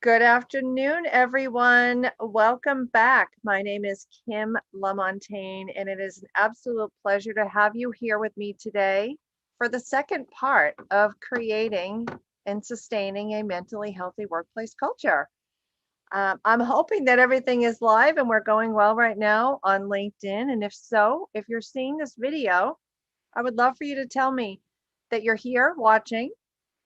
Good afternoon, everyone. Welcome back. My name is Kim Lamontagne, and it is an absolute pleasure to have you here with me today for the second part of creating and sustaining a mentally healthy workplace culture. I'm hoping that everything is live and we're going well right now on LinkedIn. And if so, if you're seeing this video, I would love for you to tell me that you're here watching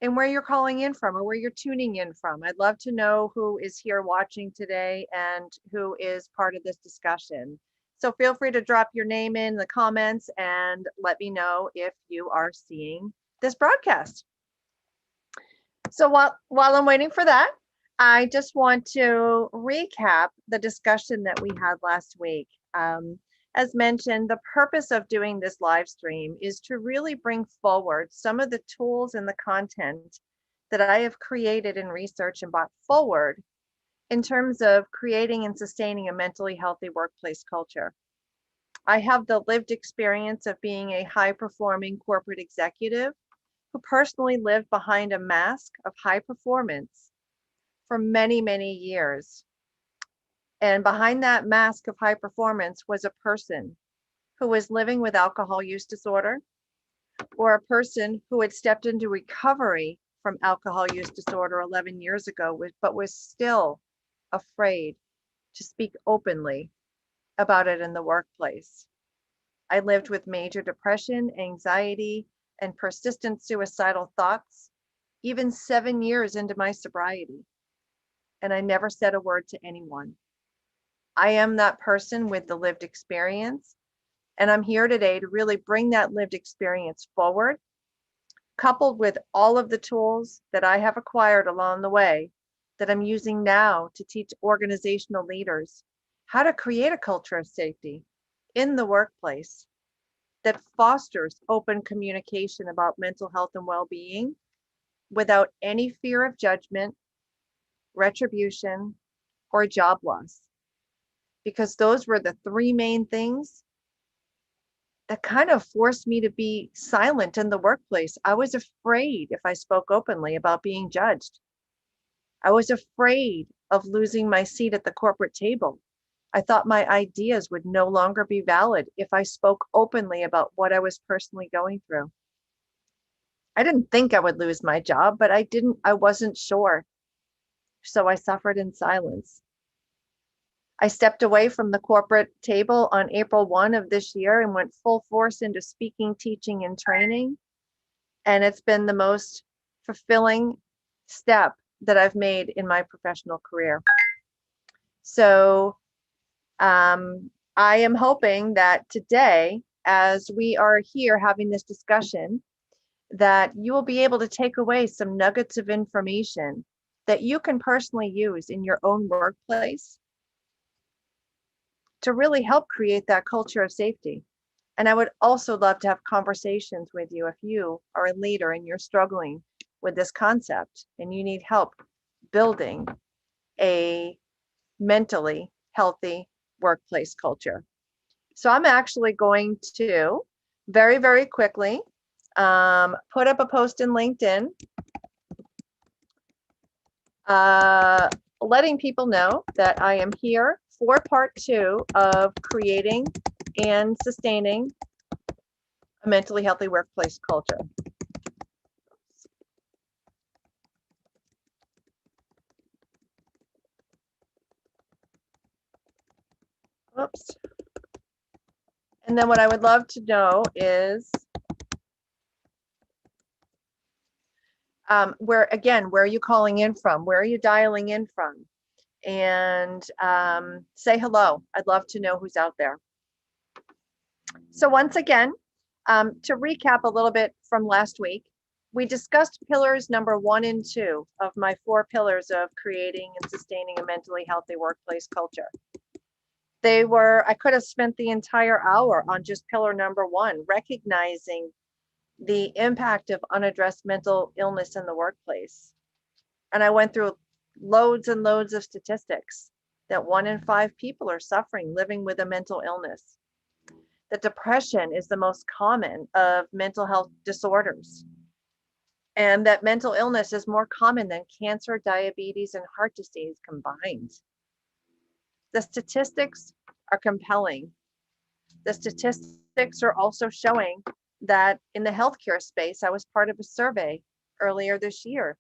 and where you're calling in from or where you're tuning in from. I'd love to know who is here watching today and who is part of this discussion. So feel free to drop your name in the comments and let me know if you are seeing this broadcast. So while I'm waiting for that, I just want to recap the discussion that we had last week. As mentioned, the purpose of doing this live stream is to really bring forward some of the tools and the content that I have created and researched and brought forward in terms of creating and sustaining a mentally healthy workplace culture. I have the lived experience of being a high-performing corporate executive who personally lived behind a mask of high performance for many, many years. And behind that mask of high performance was a person who was living with alcohol use disorder, or a person who had stepped into recovery from alcohol use disorder 11 years ago, but was still afraid to speak openly about it in the workplace. I lived with major depression, anxiety, and persistent suicidal thoughts, even 7 years into my sobriety. And I never said a word to anyone. I am that person with the lived experience, and I'm here today to really bring that lived experience forward, coupled with all of the tools that I have acquired along the way that I'm using now to teach organizational leaders how to create a culture of safety in the workplace that fosters open communication about mental health and well-being without any fear of judgment, retribution, or job loss. Because those were the three main things that kind of forced me to be silent in the workplace. I was afraid if I spoke openly about being judged. I was afraid of losing my seat at the corporate table. I thought my ideas would no longer be valid if I spoke openly about what I was personally going through. I didn't think I would lose my job, but I wasn't sure. So I suffered in silence. I stepped away from the corporate table on April 1 of this year and went full force into speaking, teaching, and training. And it's been the most fulfilling step that I've made in my professional career. So I am hoping that today, as we are here having this discussion, that you will be able to take away some nuggets of information that you can personally use in your own workplace to really help create that culture of safety. And I would also love to have conversations with you if you are a leader and you're struggling with this concept and you need help building a mentally healthy workplace culture. So I'm actually going to very, very quickly put up a post in LinkedIn letting people know that I am here for part 2 of creating and sustaining a mentally healthy workplace culture. Oops. And then what I would love to know is where are you calling in from? Where are you dialing in from? And say hello. I'd love to know who's out there. So once again, to recap a little bit from last week, we discussed pillars number 1 and 2 of my 4 pillars of creating and sustaining a mentally healthy workplace culture. I could have spent the entire hour on just pillar number 1, recognizing the impact of unaddressed mental illness in the workplace. And I went through loads and loads of statistics that 1 in 5 people are suffering, living with a mental illness. That depression is the most common of mental health disorders. and that mental illness is more common than cancer, diabetes, and heart disease combined. The statistics are compelling. The statistics are also showing that in the healthcare space, I was part of a survey earlier this year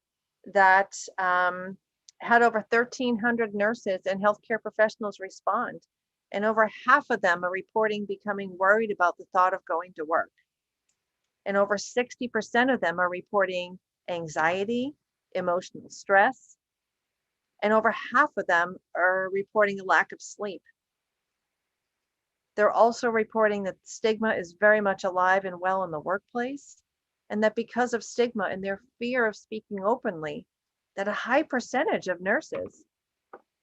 that had over 1,300 nurses and healthcare professionals respond. And over half of them are reporting becoming worried about the thought of going to work. And over 60% of them are reporting anxiety, emotional stress, and over half of them are reporting a lack of sleep. They're also reporting that stigma is very much alive and well in the workplace, and that because of stigma and their fear of speaking openly, that a high percentage of nurses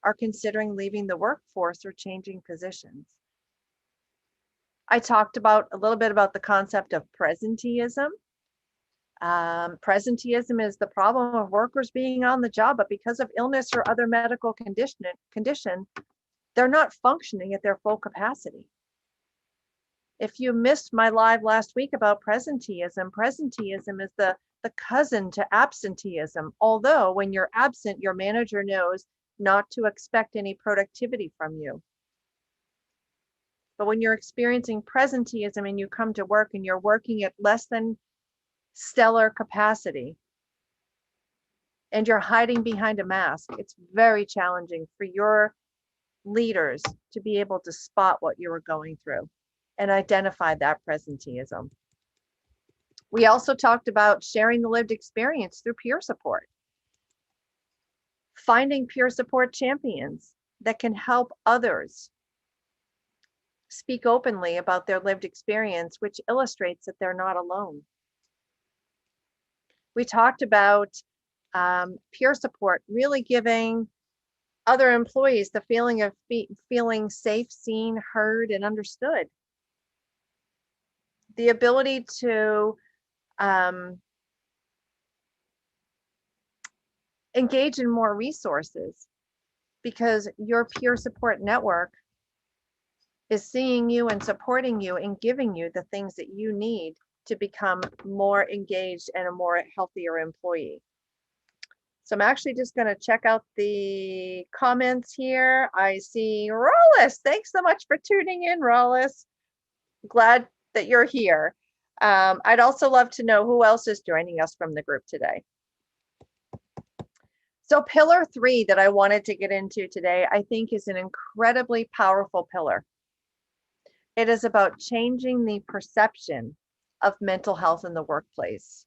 are considering leaving the workforce or changing positions. I talked a little bit about the concept of presenteeism. Presenteeism is the problem of workers being on the job, but because of illness or other medical condition, they're not functioning at their full capacity. If you missed my live last week about presenteeism, presenteeism is the cousin to absenteeism. Although when you're absent, your manager knows not to expect any productivity from you. But when you're experiencing presenteeism and you come to work and you're working at less than stellar capacity and you're hiding behind a mask, it's very challenging for your leaders to be able to spot what you were going through and identify that presenteeism. We also talked about sharing the lived experience through peer support. Finding peer support champions that can help others speak openly about their lived experience, which illustrates that they're not alone. We talked about peer support really giving other employees the feeling of feeling safe, seen, heard, and understood. The ability to engage in more resources because your peer support network is seeing you and supporting you and giving you the things that you need to become more engaged and a more healthier employee. So I'm actually just going to check out the comments here. I see Rollis. Thanks so much for tuning in, Rollis. Glad that you're here. I'd also love to know who else is joining us from the group today. So pillar 3 that I wanted to get into today, I think is an incredibly powerful pillar. It is about changing the perception of mental health in the workplace.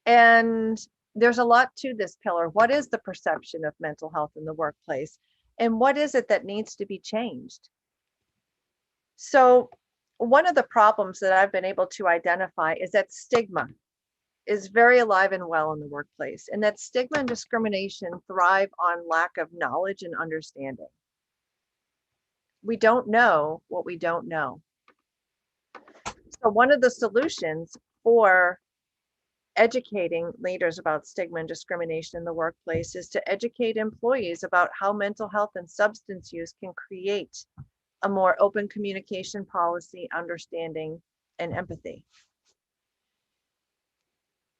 And there's a lot to this pillar. What is the perception of mental health in the workplace? And what is it that needs to be changed? So one of the problems that I've been able to identify is that stigma is very alive and well in the workplace, and that stigma and discrimination thrive on lack of knowledge and understanding. We don't know what we don't know. So one of the solutions for educating leaders about stigma and discrimination in the workplace is to educate employees about how mental health and substance use can create a more open communication policy, understanding, and empathy.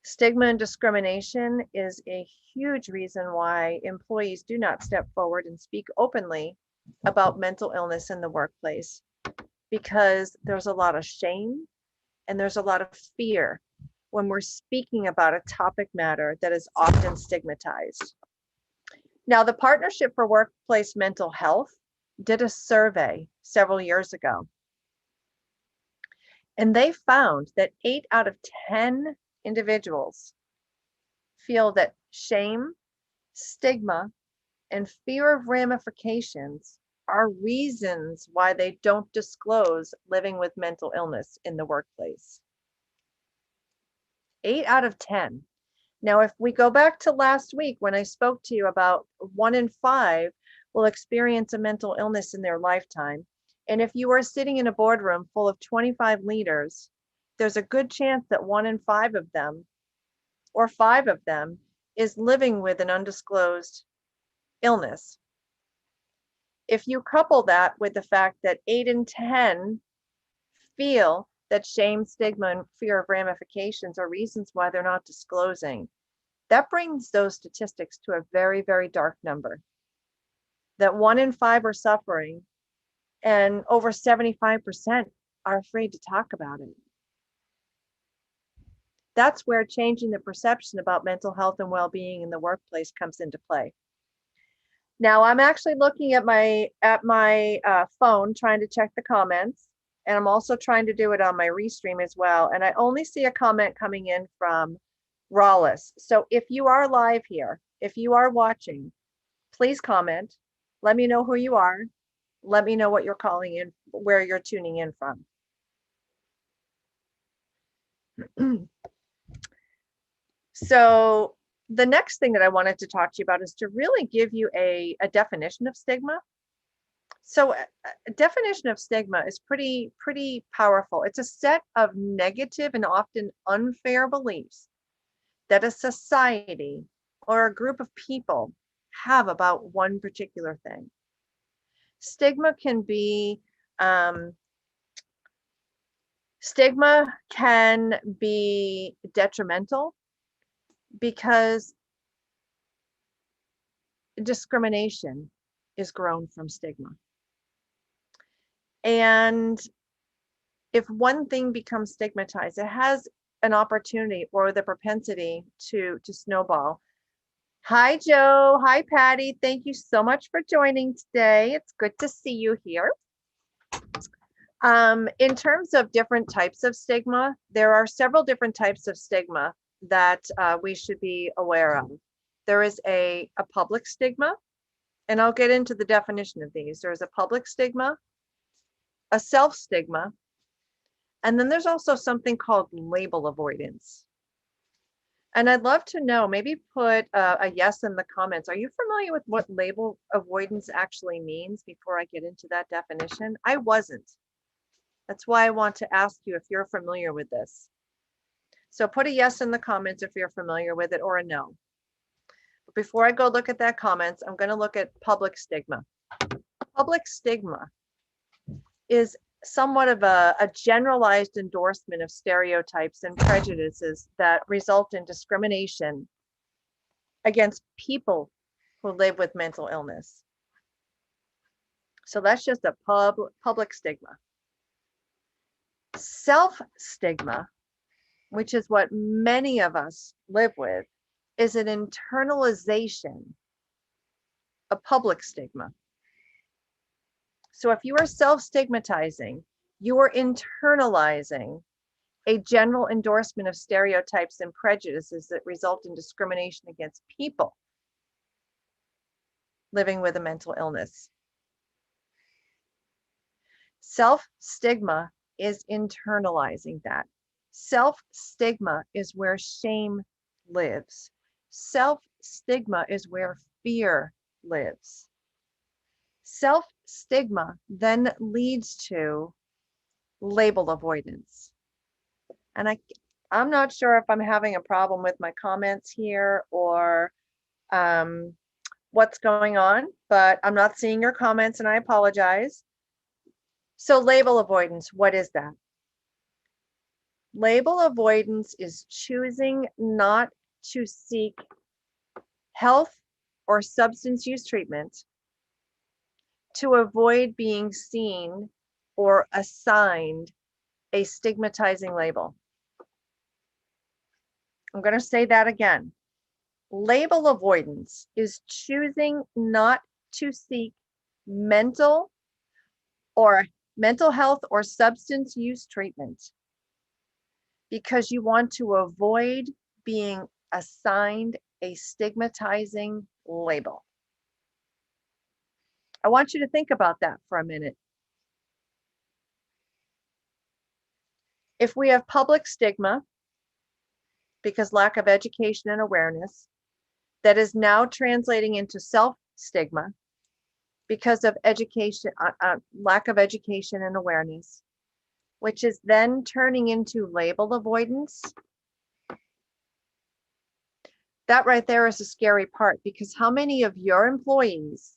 Stigma and discrimination is a huge reason why employees do not step forward and speak openly about mental illness in the workplace, because there's a lot of shame and there's a lot of fear when we're speaking about a topic matter that is often stigmatized. Now, the Partnership for Workplace Mental Health did a survey several years ago, and they found that 8 out of 10 individuals feel that shame, stigma, and fear of ramifications are reasons why they don't disclose living with mental illness in the workplace. 8 out of 10. Now, if we go back to last week when I spoke to you about 1 in 5 will experience a mental illness in their lifetime, and if you are sitting in a boardroom full of 25 leaders, there's a good chance that 1 in 5 of them, or 5 of them, is living with an undisclosed illness. If you couple that with the fact that 8 in 10 feel that shame, stigma, and fear of ramifications are reasons why they're not disclosing. That brings those statistics to a very, very dark number. That 1 in 5 are suffering, and over 75% are afraid to talk about it. That's where changing the perception about mental health and well-being in the workplace comes into play. Now, I'm actually looking at my phone, trying to check the comments, and I'm also trying to do it on my restream as well. And I only see a comment coming in from Rawlis. So if you are live here, if you are watching, please comment. Let me know who you are. Let me know what you're calling in, where you're tuning in from. So the next thing that I wanted to talk to you about is to really give you a definition of stigma. So a definition of stigma is pretty powerful. It's a set of negative and often unfair beliefs that a society or a group of people have about one particular thing. Stigma can be detrimental because discrimination is grown from stigma. And if one thing becomes stigmatized, it has an opportunity or the propensity to snowball. Hi, Joe. Hi, Patty. Thank you so much for joining today. It's good to see you here. In terms of different types of stigma, there are several different types of stigma that we should be aware of. There is a public stigma, and I'll get into the definition of these. There's a public stigma, a self-stigma, and then there's also something called label avoidance. And I'd love to know, maybe put a yes in the comments. Are you familiar with what label avoidance actually means before I get into that definition? I wasn't. That's why I want to ask you if you're familiar with this. So put a yes in the comments if you're familiar with it, or a no. But before I go look at that comments, I'm going to look at public stigma. Public stigma is somewhat of a generalized endorsement of stereotypes and prejudices that result in discrimination against people who live with mental illness. So that's just a public stigma. Self-stigma, which is what many of us live with, is an internalization of public stigma. So if you are self-stigmatizing, you are internalizing a general endorsement of stereotypes and prejudices that result in discrimination against people living with a mental illness. Self-stigma is internalizing that. Self-stigma is where shame lives. Self-stigma is where fear lives. Self-stigma then leads to label avoidance. And I'm not sure if I'm having a problem with my comments here or what's going on, but I'm not seeing your comments and I apologize. So label avoidance, what is that? Label avoidance is choosing not to seek health or substance use treatment to avoid being seen or assigned a stigmatizing label. I'm going to say that again. Label avoidance is choosing not to seek mental health or substance use treatment because you want to avoid being assigned a stigmatizing label. I want you to think about that for a minute. If we have public stigma, because lack of education and awareness, that is now translating into self-stigma because of education, lack of education and awareness, which is then turning into label avoidance. That right there is a scary part, because how many of your employees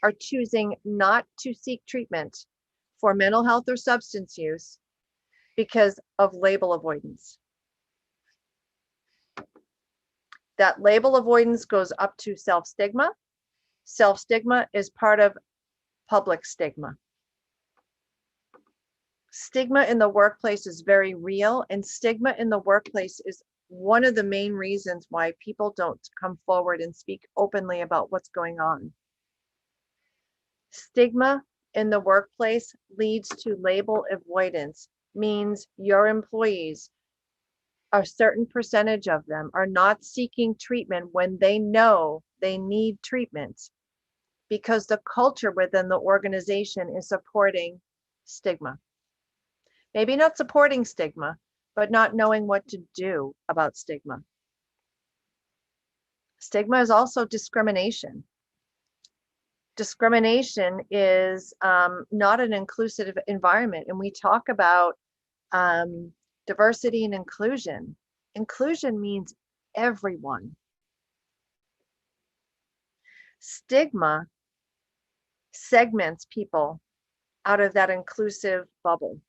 are choosing not to seek treatment for mental health or substance use because of label avoidance. That label avoidance goes up to self-stigma. Self-stigma is part of public stigma. Stigma in the workplace is very real, and stigma in the workplace is one of the main reasons why people don't come forward and speak openly about what's going on. Stigma in the workplace leads to label avoidance, means your employees, a certain percentage of them, are not seeking treatment when they know they need treatment because the culture within the organization is supporting stigma. Maybe not supporting stigma, but not knowing what to do about stigma. Stigma is also discrimination. Discrimination is not an inclusive environment. And we talk about diversity and inclusion. Inclusion means everyone. Stigma segments people out of that inclusive bubble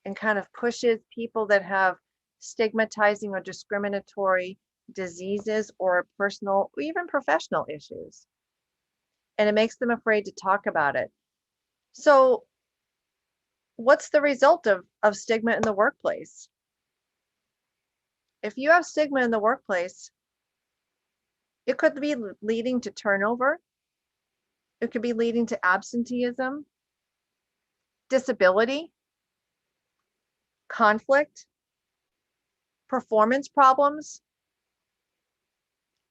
and kind of pushes people that have stigmatizing or discriminatory diseases or personal or even professional issues. And it makes them afraid to talk about it. So what's the result of stigma in the workplace? If you have stigma in the workplace, it could be leading to turnover. It could be leading to absenteeism, disability, conflict, performance problems,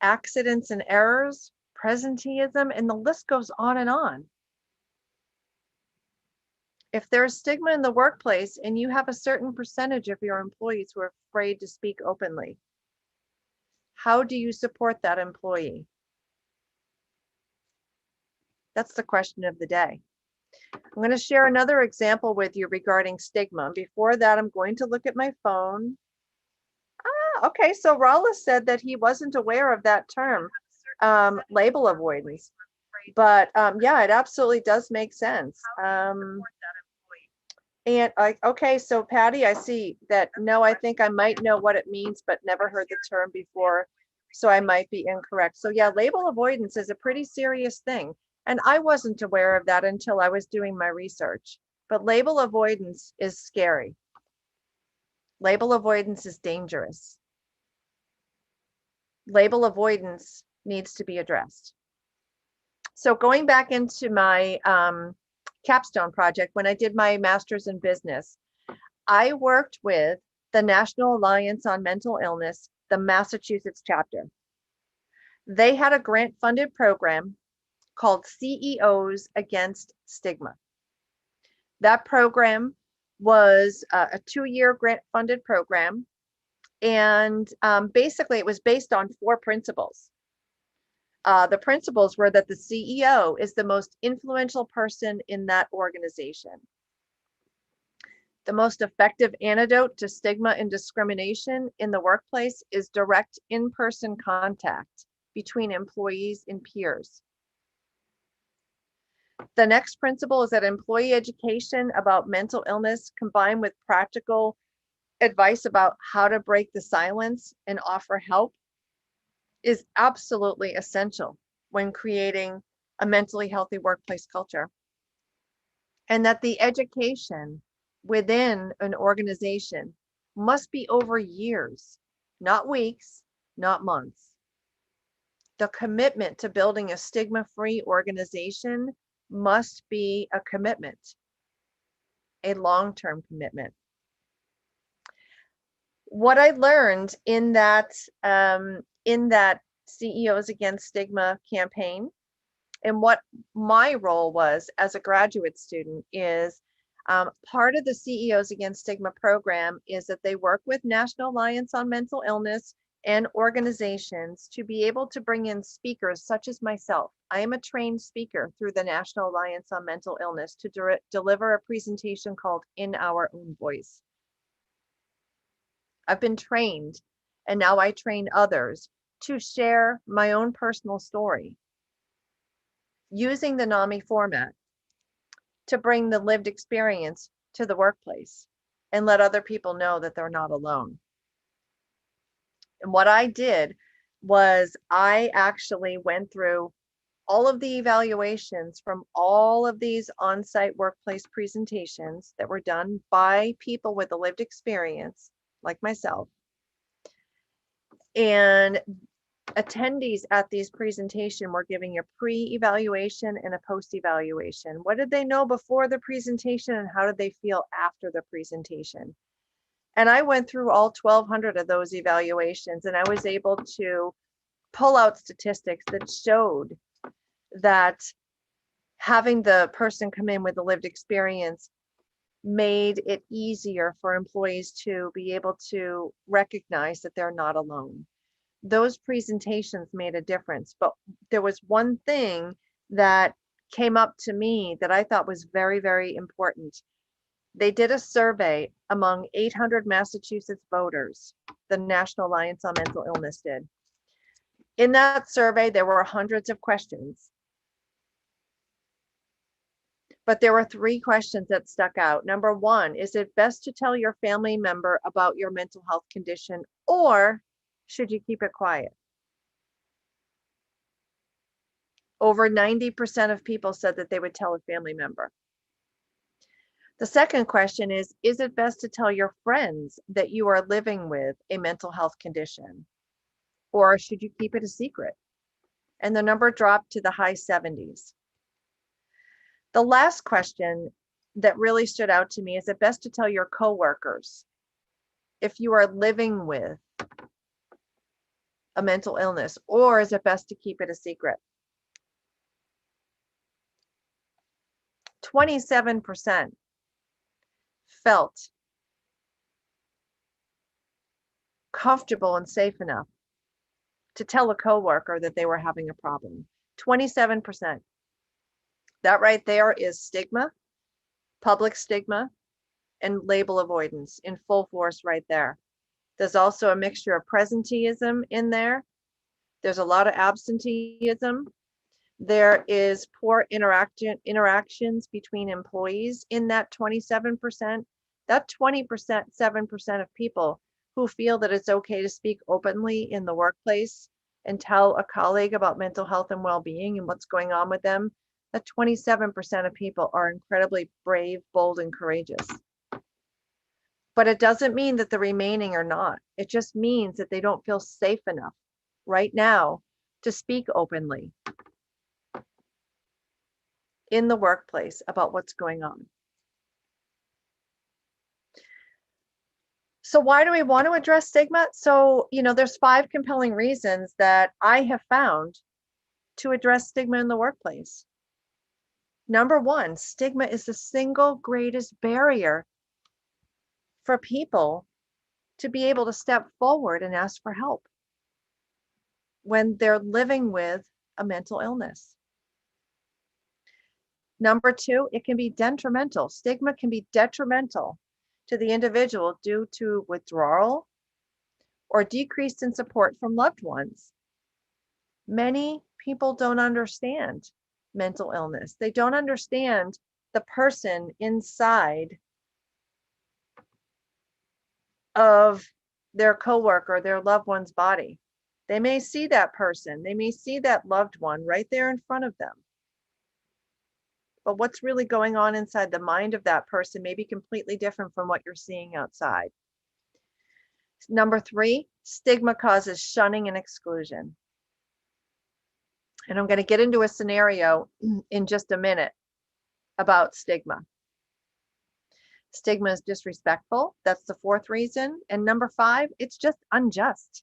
accidents and errors, presenteeism, and the list goes on and on. If there's stigma in the workplace and you have a certain percentage of your employees who are afraid to speak openly, how do you support that employee? That's the question of the day. I'm going to share another example with you regarding stigma. Before that, I'm going to look at my phone. Okay, so Rollis said that he wasn't aware of that term, label avoidance. But yeah, it absolutely does make sense. Okay, so Patty, I see that. No, I think I might know what it means, but never heard the term before, so I might be incorrect. So yeah, label avoidance is a pretty serious thing. And I wasn't aware of that until I was doing my research. But label avoidance is scary. Label avoidance is dangerous. Label avoidance needs to be addressed. So going back into my capstone project, when I did my master's in business, I worked with the National Alliance on Mental Illness, the Massachusetts chapter. They had a grant-funded program called CEOs Against Stigma. That program was a 2-year grant-funded program, and basically it was based on 4 principles. The principles were that the CEO is the most influential person in that organization. The most effective antidote to stigma and discrimination in the workplace is direct in-person contact between employees and peers. The next principle is that employee education about mental illness combined with practical advice about how to break the silence and offer help is absolutely essential when creating a mentally healthy workplace culture. And that the education within an organization must be over years, not weeks, not months. The commitment to building a stigma-free organization must be a commitment, a long-term commitment. What I learned in that CEOs Against Stigma campaign, and what my role was as a graduate student, is part of the CEOs Against Stigma program is that they work with National Alliance on Mental Illness and organizations to be able to bring in speakers such as myself. I am a trained speaker through the National Alliance on Mental Illness to deliver a presentation called In Our Own Voice. I've been trained, and now I train others to share my own personal story using the NAMI format to bring the lived experience to the workplace. and let other people know that they're not alone. And what I did was I actually went through all of the evaluations from all of these on-site workplace presentations that were done by people with a lived experience, like myself. And attendees at these presentations were giving a pre-evaluation and a post-evaluation. What did they know before the presentation and how did they feel after the presentation? And I went through all 1,200 of those evaluations, and I was able to pull out statistics that showed that having the person come in with a lived experience made it easier for employees to be able to recognize that they're not alone. Those presentations made a difference, but there was one thing that came up to me that I thought was very, very important. They did a survey among 800 Massachusetts voters, the National Alliance on Mental Illness did. In that survey, there were hundreds of questions, but there were 3 questions that stuck out. Number 1, is it best to tell your family member about your mental health condition, or should you keep it quiet? Over 90% of people said that they would tell a family member. The second question is it best to tell your friends that you are living with a mental health condition, or should you keep it a secret? And the number dropped to the high 70s. The last question that really stood out to me is it best to tell your coworkers if you are living with a mental illness, or is it best to keep it a secret? 27% felt comfortable and safe enough to tell a coworker that they were having a problem. 27%. That right there is stigma, public stigma, and label avoidance in full force right there. There's also a mixture of presenteeism in there. There's a lot of absenteeism. There is poor interactions between employees in that 27%. That 7% of people who feel that it's okay to speak openly in the workplace and tell a colleague about mental health and well-being and what's going on with them, that 27% of people are incredibly brave, bold, and courageous. But it doesn't mean that the remaining are not. It just means that they don't feel safe enough right now to speak openly in the workplace about what's going on. So why do we want to address stigma? So, there's 5 compelling reasons that I have found to address stigma in the workplace. Number 1, stigma is the single greatest barrier for people to be able to step forward and ask for help when they're living with a mental illness. Number 2, it can be detrimental. Stigma can be detrimental to the individual due to withdrawal or decrease in support from loved ones. Many people don't understand mental illness. They don't understand the person inside of their coworker, their loved one's body. They may see that person, they may see that loved one right there in front of them. But what's really going on inside the mind of that person may be completely different from what you're seeing outside. Number 3, stigma causes shunning and exclusion. And I'm going to get into a scenario in just a minute about stigma. Stigma is disrespectful. That's the 4th reason. And number 5, it's just unjust.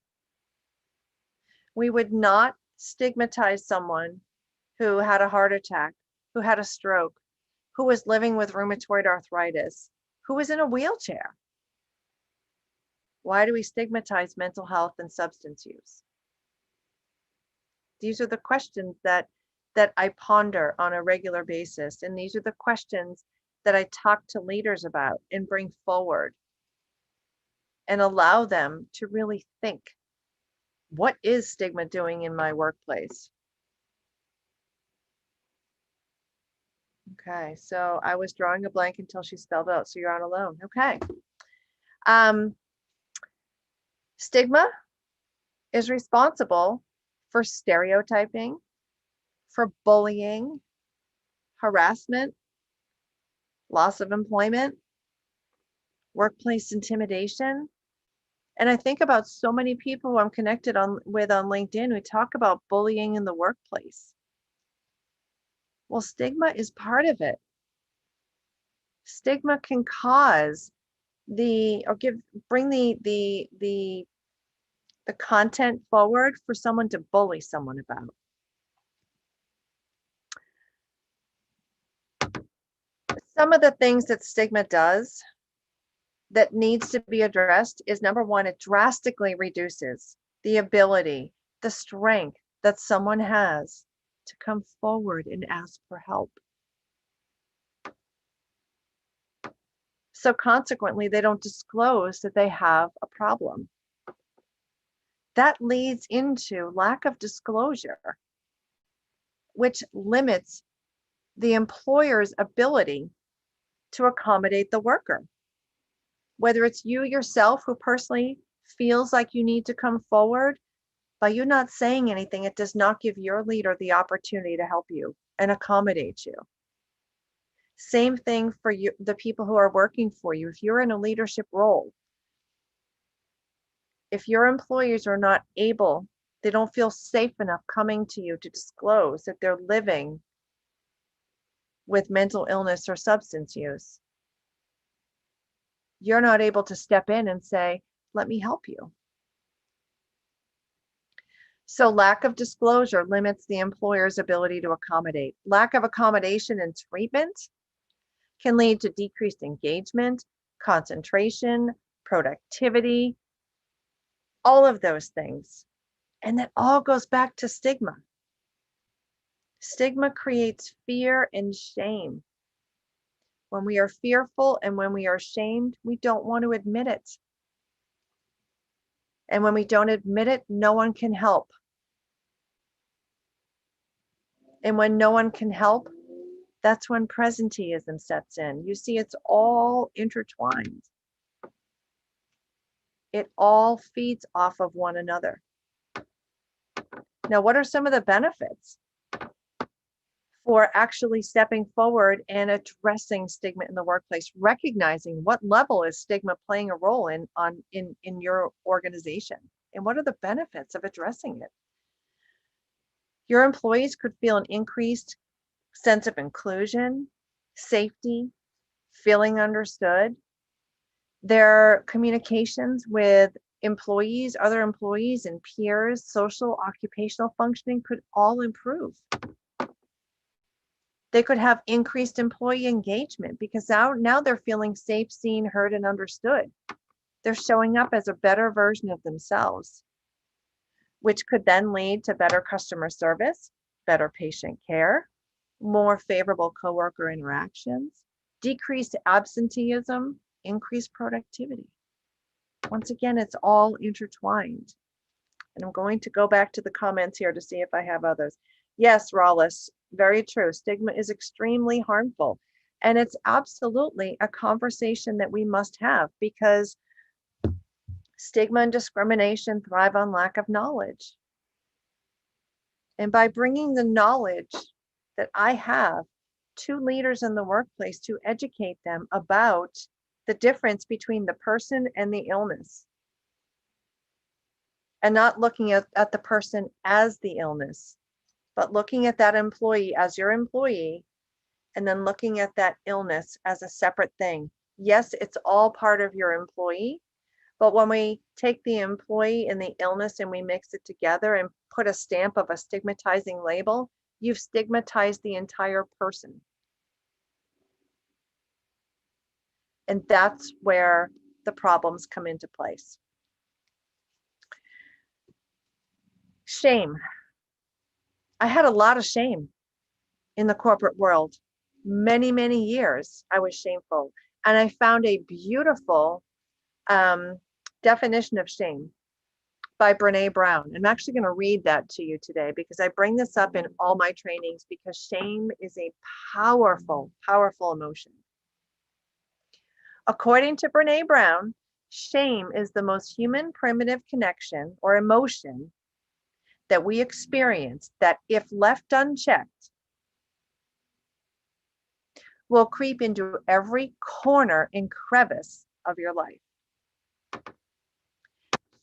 We would not stigmatize someone who had a heart attack, who had a stroke, who was living with rheumatoid arthritis, who was in a wheelchair. Why do we stigmatize mental health and substance use? These are the questions that I ponder on a regular basis. And these are the questions that I talk to leaders about and bring forward and allow them to really think, what is stigma doing in my workplace? Okay, so I was drawing a blank until she spelled out, so you're not alone. Okay, Stigma is responsible for stereotyping, for bullying, harassment, loss of employment, workplace intimidation. And I think about so many people who I'm connected with on LinkedIn who talk about bullying in the workplace. Well, stigma is part of it. Stigma can cause bring the content forward for someone to bully someone about. Some of the things that stigma does that needs to be addressed is, number one, it drastically reduces the ability, the strength that someone has to come forward and ask for help. So consequently, they don't disclose that they have a problem. That leads into lack of disclosure, which limits the employer's ability to accommodate the worker. Whether it's you yourself who personally feels like you need to come forward, by you not saying anything, it does not give your leader the opportunity to help you and accommodate you. Same thing for you, the people who are working for you. If you're in a leadership role, if your employees are not able, they don't feel safe enough coming to you to disclose that they're living with mental illness or substance use, you're not able to step in and say, let me help you. So lack of disclosure limits the employer's ability to accommodate. Lack of accommodation and treatment can lead to decreased engagement, concentration, productivity, all of those things. And that all goes back to stigma. Stigma creates fear and shame. When we are fearful and when we are shamed, we don't want to admit it. And when we don't admit it, no one can help. And when no one can help, that's when presenteeism sets in. You see, it's all intertwined. It all feeds off of one another. Now, what are some of the benefits for actually stepping forward and addressing stigma in the workplace, recognizing what level is stigma playing a role in your organization, and what are the benefits of addressing it? Your employees could feel an increased sense of inclusion, safety, feeling understood. Their communications with employees, other employees and peers, social, occupational functioning could all improve. They could have increased employee engagement because now they're feeling safe, seen, heard, and understood. They're showing up as a better version of themselves, which could then lead to better customer service, better patient care, more favorable coworker interactions, decreased absenteeism, increased productivity. Once again, it's all intertwined. And I'm going to go back to the comments here to see if I have others. Yes, Rawlis, very true. Stigma is extremely harmful. And it's absolutely a conversation that we must have because stigma and discrimination thrive on lack of knowledge. And by bringing the knowledge that I have to leaders in the workplace to educate them about the difference between the person and the illness, and not looking at the person as the illness, but looking at that employee as your employee, and then looking at that illness as a separate thing. Yes, it's all part of your employee, but when we take the employee and the illness and we mix it together and put a stamp of a stigmatizing label, you've stigmatized the entire person. And that's where the problems come into place. Shame. I had a lot of shame in the corporate world. Many, many years I was shameful. And I found a beautiful definition of shame by Brene Brown. I'm actually going to read that to you today because I bring this up in all my trainings because shame is a powerful, powerful emotion. According to Brene Brown, Shame is the most human primitive connection or emotion that we experience that, if left unchecked, will creep into every corner and crevice of your life.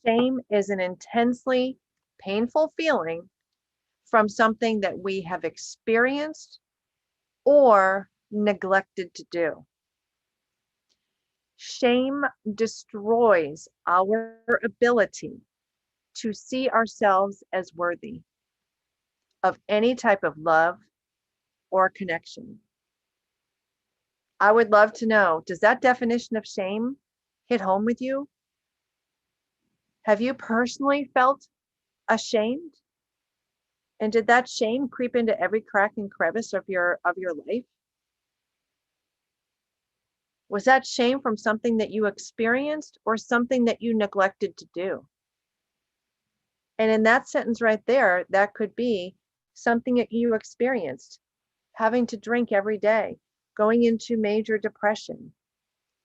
Shame is an intensely painful feeling from something that we have experienced or neglected to do. Shame destroys our ability to see ourselves as worthy of any type of love or connection. I would love to know, does that definition of shame hit home with you? Have you personally felt ashamed? And did that shame creep into every crack and crevice of your life? Was that shame from something that you experienced or something that you neglected to do? And in that sentence right there, that could be something that you experienced, having to drink every day, going into major depression,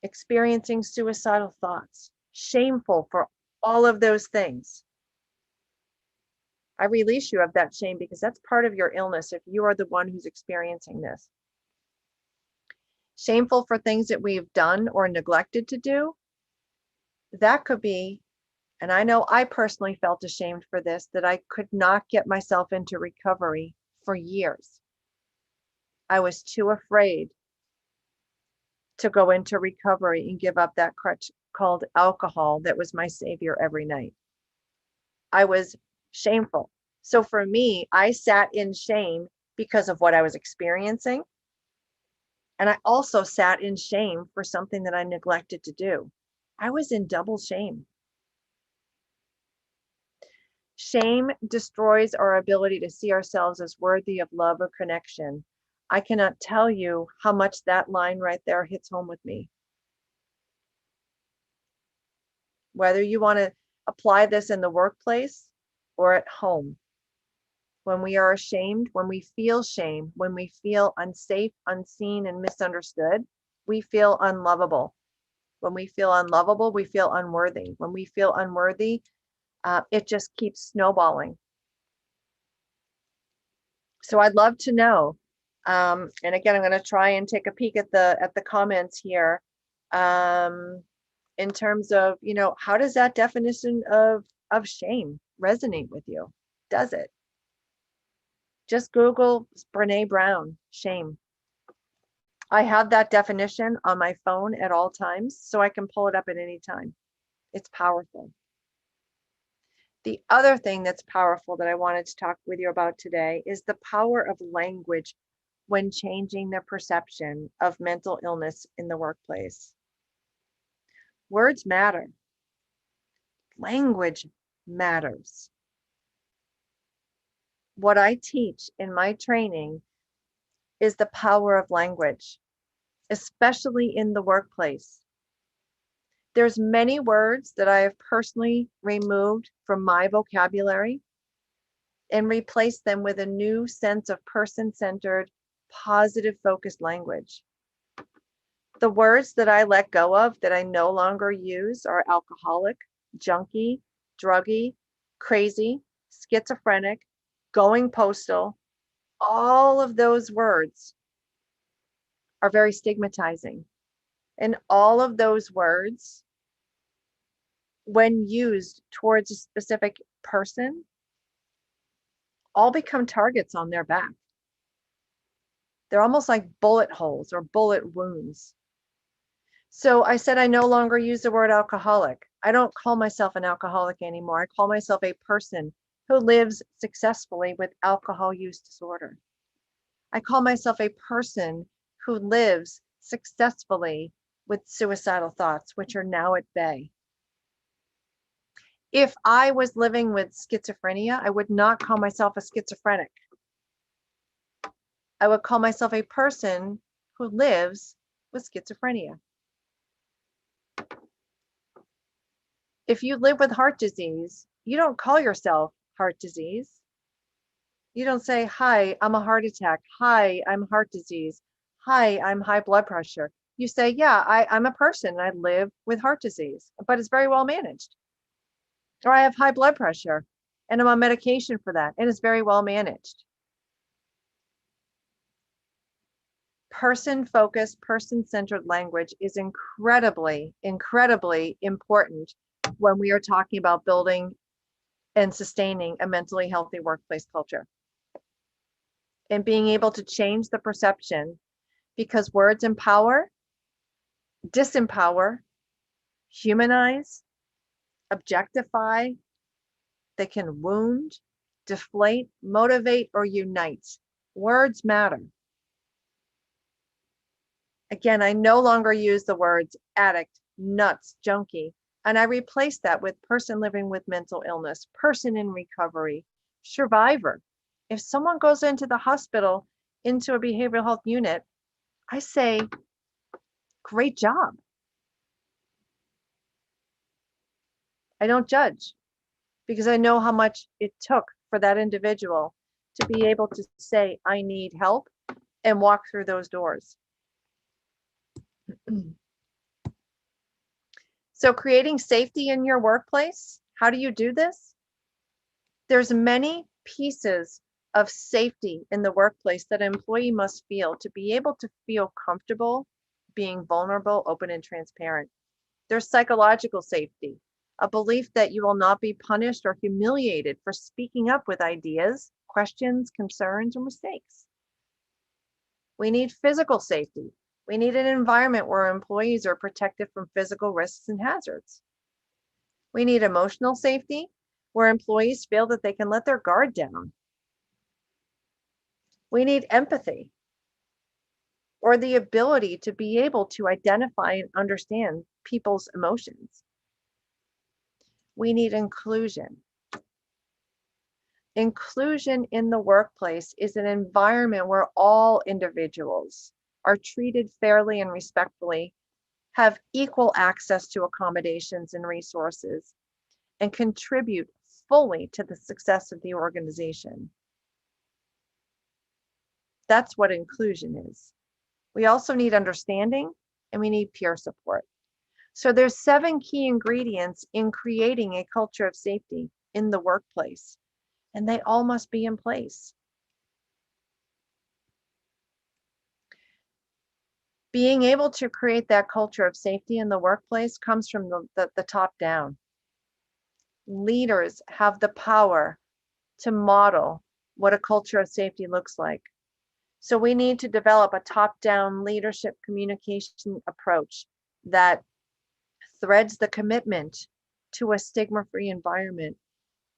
experiencing suicidal thoughts, shameful for all of those things. I release you of that shame because that's part of your illness if you are the one who's experiencing this. Shameful for things that we've done or neglected to do, that could be, and I know I personally felt ashamed for this, that I could not get myself into recovery for years. I was too afraid to go into recovery and give up that crutch called alcohol that was my savior every night. I was shameful. So for me, I sat in shame because of what I was experiencing. And I also sat in shame for something that I neglected to do. I was in double shame. Shame destroys our ability to see ourselves as worthy of love or connection. I cannot tell you how much that line right there hits home with me. Whether you want to apply this in the workplace or at home, when we are ashamed, when we feel shame, when we feel unsafe, unseen, and misunderstood, we feel unlovable. When we feel unlovable, we feel unworthy. When we feel unworthy, it just keeps snowballing. So I'd love to know. And again, I'm going to try and take a peek at the comments here. In terms of, how does that definition of shame resonate with you? Does it? Just Google Brene Brown, shame. I have that definition on my phone at all times, so I can pull it up at any time. It's powerful. The other thing that's powerful that I wanted to talk with you about today is the power of language when changing the perception of mental illness in the workplace. Words matter. Language matters. What I teach in my training is the power of language, especially in the workplace. There's many words that I have personally removed from my vocabulary and replaced them with a new sense of person-centered, positive, focused language. The words that I let go of, that I no longer use, are alcoholic, junkie, druggie, crazy, schizophrenic, going postal. All of those words are very stigmatizing. And all of those words, when used towards a specific person, all become targets on their back. They're almost like bullet holes or bullet wounds. So I said I no longer use the word alcoholic. I don't call myself an alcoholic anymore. I call myself a person who lives successfully with alcohol use disorder. I call myself a person who lives successfully with suicidal thoughts, which are now at bay. If I was living with schizophrenia, I would not call myself a schizophrenic. I would call myself a person who lives with schizophrenia. If you live with heart disease, you don't call yourself heart disease. You don't say, hi, I'm a heart attack. Hi, I'm heart disease. Hi, I'm high blood pressure. You say, yeah, I'm a person and I live with heart disease, but it's very well managed. Or I have high blood pressure and I'm on medication for that and it's very well managed. Person-focused, person-centered language is incredibly, incredibly important when we are talking about building and sustaining a mentally healthy workplace culture. And being able to change the perception, because words empower, disempower, humanize, objectify, they can wound, deflate, motivate, or unite. Words matter. Again, I no longer use the words addict, nuts, junkie, and I replace that with person living with mental illness, person in recovery, survivor. If someone goes into the hospital, into a behavioral health unit, I say, great job. I don't judge because I know how much it took for that individual to be able to say, I need help and walk through those doors. So creating safety in your workplace, how do you do this? There's many pieces of safety in the workplace that an employee must feel to be able to feel comfortable being vulnerable, open, and transparent. There's psychological safety, a belief that you will not be punished or humiliated for speaking up with ideas, questions, concerns, or mistakes. We need physical safety. We need an environment where employees are protected from physical risks and hazards. We need emotional safety, where employees feel that they can let their guard down. We need empathy, or the ability to be able to identify and understand people's emotions. We need inclusion. Inclusion in the workplace is an environment where all individuals are treated fairly and respectfully, have equal access to accommodations and resources, and contribute fully to the success of the organization. That's what inclusion is. We also need understanding and we need peer support. So there's 7 key ingredients in creating a culture of safety in the workplace, and they all must be in place. Being able to create that culture of safety in the workplace comes from the top down. Leaders have the power to model what a culture of safety looks like. So we need to develop a top-down leadership communication approach that threads the commitment to a stigma-free environment,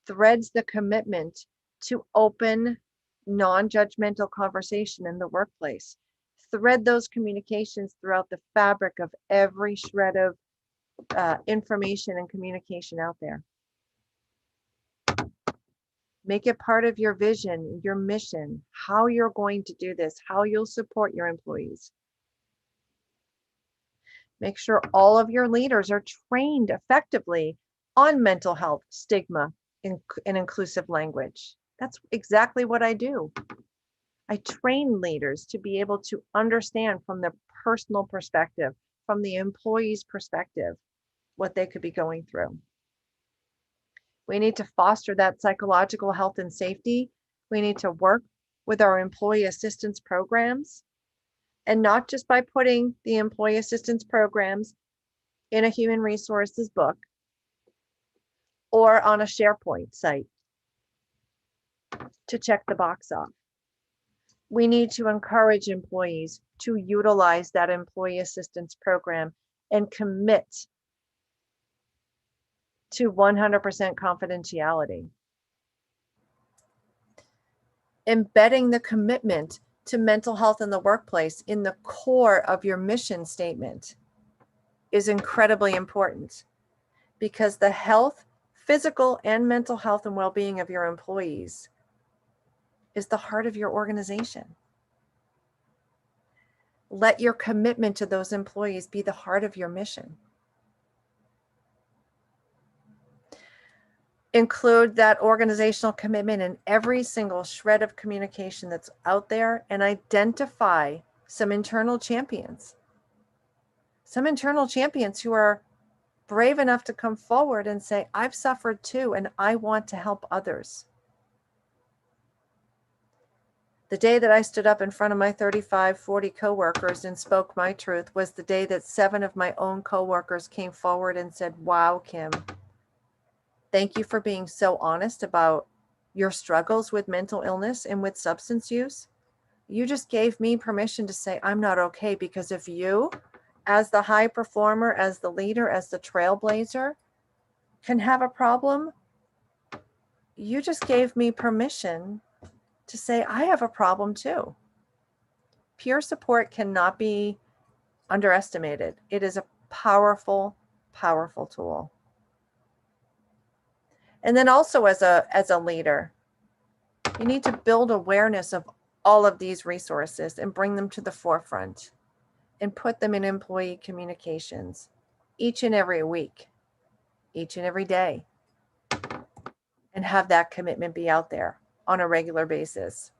threads the commitment to open, non-judgmental conversation in the workplace, thread those communications throughout the fabric of every shred of information and communication out there. Make it part of your vision, your mission, how you're going to do this, how you'll support your employees. Make sure all of your leaders are trained effectively on mental health, stigma, and inclusive language. That's exactly what I do. I train leaders to be able to understand from the personal perspective, from the employee's perspective, what they could be going through. We need to foster that psychological health and safety. We need to work with our employee assistance programs, and not just by putting the employee assistance programs in a human resources book or on a SharePoint site to check the box off. We need to encourage employees to utilize that employee assistance program and commit to 100% confidentiality. Embedding the commitment to mental health in the workplace in the core of your mission statement is incredibly important, because the health, physical and mental health and well-being of your employees is the heart of your organization. Let your commitment to those employees be the heart of your mission. Include that organizational commitment in every single shred of communication that's out there, and identify some internal champions. some internal champions who are brave enough to come forward and say, I've suffered too, and I want to help others. The day that I stood up in front of my 35, 40 coworkers and spoke my truth was the day that 7 of my own coworkers came forward and said, wow, Kim, thank you for being so honest about your struggles with mental illness and with substance use. You just gave me permission to say I'm not okay, because if you, as the high performer, as the leader, as the trailblazer, can have a problem, you just gave me permission to say I have a problem too. Peer support cannot be underestimated. It is a powerful, powerful tool. And then also as a leader, you need to build awareness of all of these resources and bring them to the forefront and put them in employee communications each and every week, each and every day, and have that commitment be out there on a regular basis.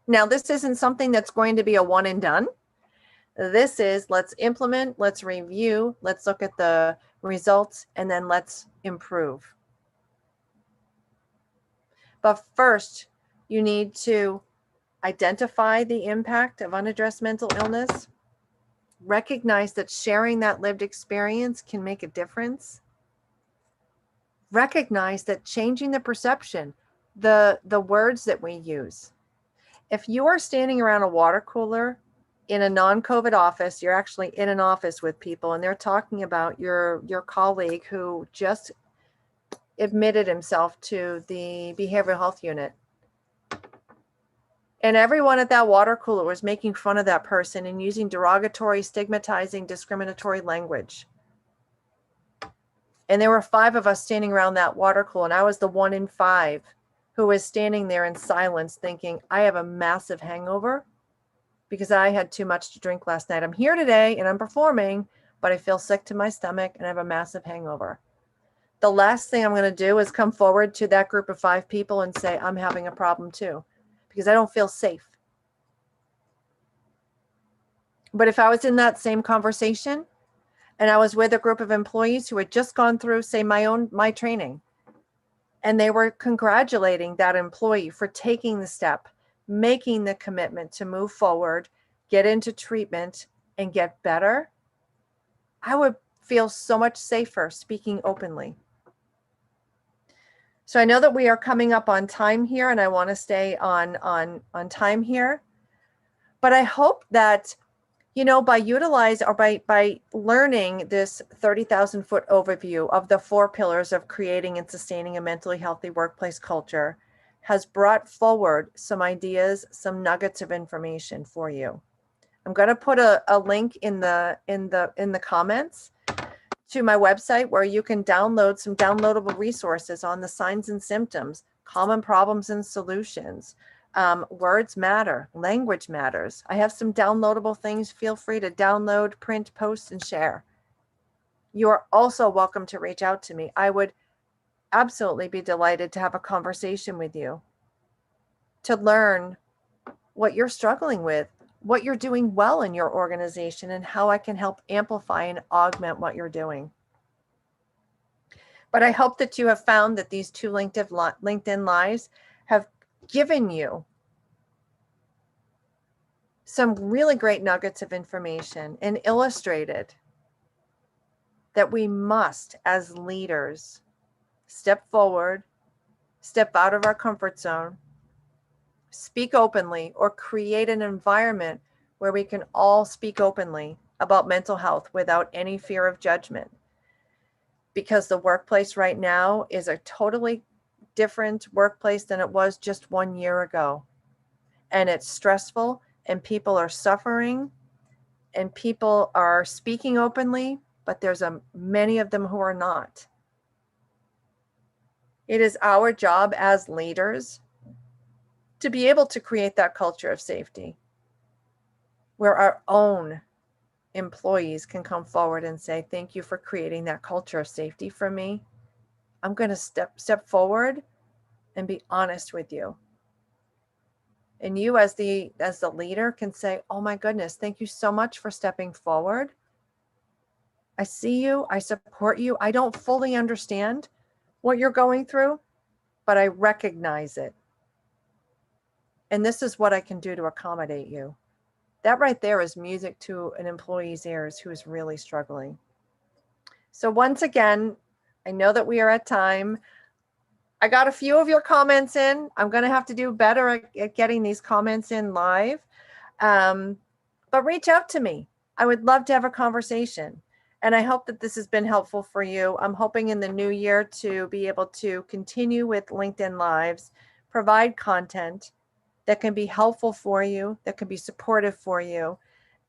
Now, this isn't something that's going to be a one and done. This is, let's implement, let's review, let's look at the results, and then let's improve. But first, you need to identify the impact of unaddressed mental illness, recognize that sharing that lived experience can make a difference, recognize that changing the perception, the words that we use. If you are standing around a water cooler in a non-COVID office, you're actually in an office with people and they're talking about your colleague who just admitted himself to the behavioral health unit. And everyone at that water cooler was making fun of that person and using derogatory, stigmatizing, discriminatory language. And there were 5 of us standing around that water cooler, and I was the 1 in 5 who was standing there in silence thinking, I have a massive hangover because I had too much to drink last night. I'm here today and I'm performing, but I feel sick to my stomach and I have a massive hangover. The last thing I'm going to do is come forward to that group of 5 people and say, I'm having a problem too, because I don't feel safe. But if I was in that same conversation and I was with a group of employees who had just gone through, say, my training, and they were congratulating that employee for taking the step, making the commitment to move forward, get into treatment, and get better, I would feel so much safer speaking openly. So I know that we are coming up on time here, and I want to stay on time here. But I hope that, by by learning this 30,000-foot overview of the 4 pillars of creating and sustaining a mentally healthy workplace culture has brought forward some ideas, some nuggets of information for you. I'm going to put a link in the comments to my website where you can download some downloadable resources on the signs and symptoms, common problems and solutions. Words matter, language matters. I have some downloadable things. Feel free to download, print, post, and share. You are also welcome to reach out to me. I would absolutely be delighted to have a conversation with you to learn what you're struggling with, what you're doing well in your organization, and how I can help amplify and augment what you're doing. But I hope that you have found that these 2 LinkedIn Lives have given you some really great nuggets of information and illustrated that we must, as leaders, step forward, step out of our comfort zone, speak openly, or create an environment where we can all speak openly about mental health without any fear of judgment. Because the workplace right now is a totally different workplace than it was just 1 year ago. And it's stressful, and people are suffering, and people are speaking openly, but there's many of them who are not. It is our job as leaders to be able to create that culture of safety where our own employees can come forward and say, thank you for creating that culture of safety for me. I'm going to step forward and be honest with you. And you as the leader can say, oh my goodness, thank you so much for stepping forward. I see you. I support you. I don't fully understand what you're going through, but I recognize it. And this is what I can do to accommodate you. That right there is music to an employee's ears who is really struggling. So once again, I know that we are at time. I got a few of your comments in. I'm going to have to do better at getting these comments in live. But reach out to me. I would love to have a conversation. And I hope that this has been helpful for you. I'm hoping in the new year to be able to continue with LinkedIn Lives, provide content that can be helpful for you, that can be supportive for you,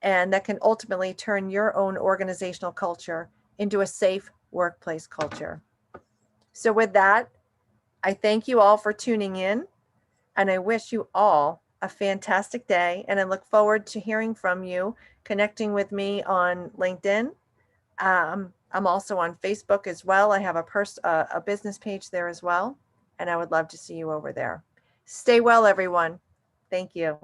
and that can ultimately turn your own organizational culture into a safe workplace culture. So with that, I thank you all for tuning in, and I wish you all a fantastic day. And I look forward to hearing from you, connecting with me on LinkedIn. I'm also on Facebook as well. I have a business page there as well, and I would love to see you over there. Stay well, everyone. Thank you.